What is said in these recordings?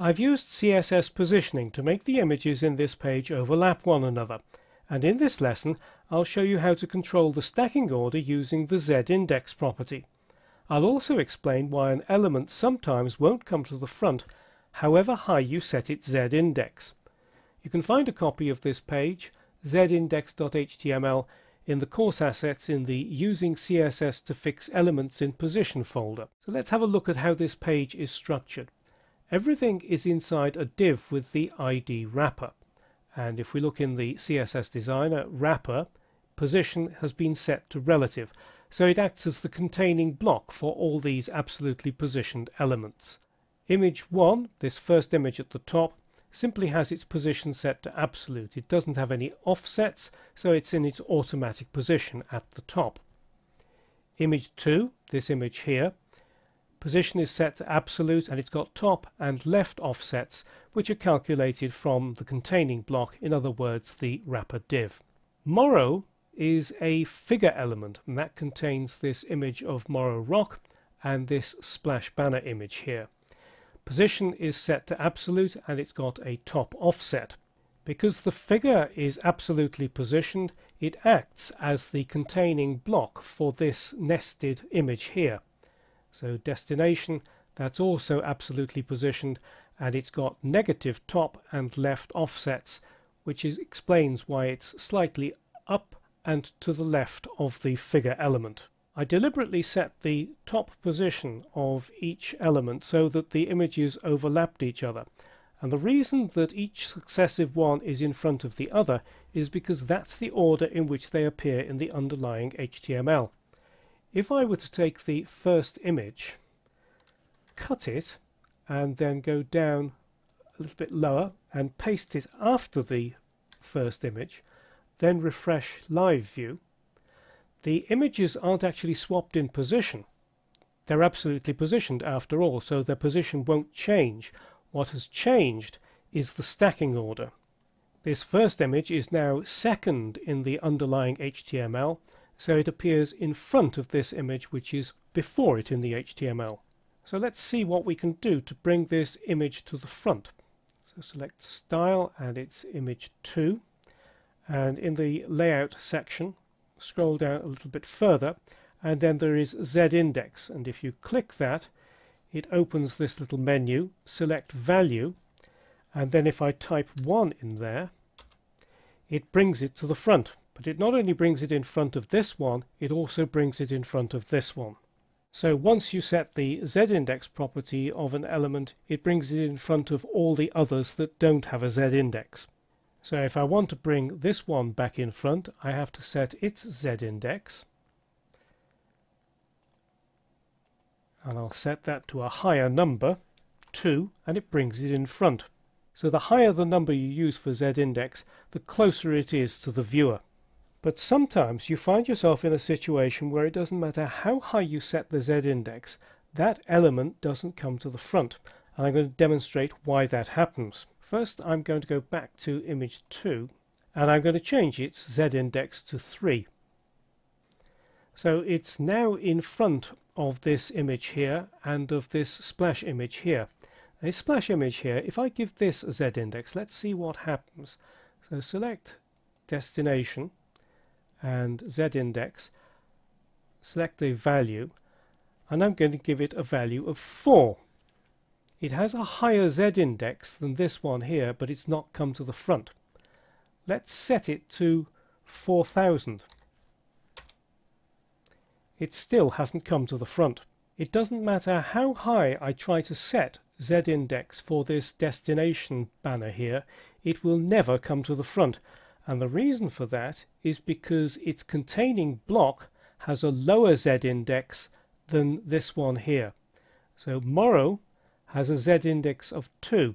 I've used CSS positioning to make the images in this page overlap one another, and in this lesson I'll show you how to control the stacking order using the Z-index property. I'll also explain why an element sometimes won't come to the front however high you set its Z-index. You can find a copy of this page, zindex.html, in the course assets in the Using CSS to Fix Elements in Position folder. So let's have a look at how this page is structured. Everything is inside a div with the ID wrapper, and if we look in the CSS Designer wrapper, position has been set to relative, so it acts as the containing block for all these absolutely positioned elements. Image 1, this first image at the top, simply has its position set to absolute. It doesn't have any offsets, so it's in its automatic position at the top. Image 2, this image here, position is set to absolute and it's got top and left offsets which are calculated from the containing block, in other words the wrapper div. Morrow is a figure element, and that contains this image of Morrow Rock and this splash banner image here. Position is set to absolute and it's got a top offset. Because the figure is absolutely positioned, it acts as the containing block for this nested image here. So destination, that's also absolutely positioned, and it's got negative top and left offsets, which explains why it's slightly up and to the left of the figure element. I deliberately set the top position of each element so that the images overlapped each other, and the reason that each successive one is in front of the other is because that's the order in which they appear in the underlying HTML. If I were to take the first image, cut it, and then go down a little bit lower and paste it after the first image, then refresh live view, the images aren't actually swapped in position. They're absolutely positioned after all, so their position won't change. What has changed is the stacking order. This first image is now second in the underlying HTML, so it appears in front of this image which is before it in the HTML. So let's see what we can do to bring this image to the front. So select Style and it's image 2, and in the Layout section scroll down a little bit further, and then there is Z-index, and if you click that it opens this little menu, select Value, and then if I type 1 in there it brings it to the front. But it not only brings it in front of this one, it also brings it in front of this one. So once you set the Z-index property of an element, it brings it in front of all the others that don't have a Z-index. So if I want to bring this one back in front, I have to set its Z-index. And I'll set that to a higher number, 2, and it brings it in front. So the higher the number you use for Z-index, the closer it is to the viewer. But sometimes you find yourself in a situation where it doesn't matter how high you set the Z-index, that element doesn't come to the front. And I'm going to demonstrate why that happens. First I'm going to go back to image 2 and I'm going to change its Z-index to 3. So it's now in front of this image here and of this splash image here. A splash image here, if I give this a Z-index, let's see what happens. So select destination and Z-index, select a value, and I'm going to give it a value of 4. It has a higher Z-index than this one here, but it's not come to the front. Let's set it to 4000. It still hasn't come to the front. It doesn't matter how high I try to set Z-index for this destination banner here, it will never come to the front. And the reason for that is because its containing block has a lower Z-index than this one here. So Morrow has a Z-index of 2,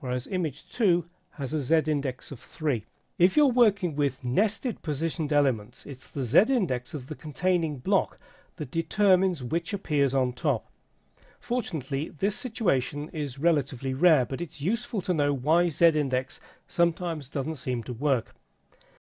whereas image 2 has a Z-index of 3. If you're working with nested positioned elements, it's the Z-index of the containing block that determines which appears on top. Fortunately, this situation is relatively rare, but it's useful to know why Z-index sometimes doesn't seem to work.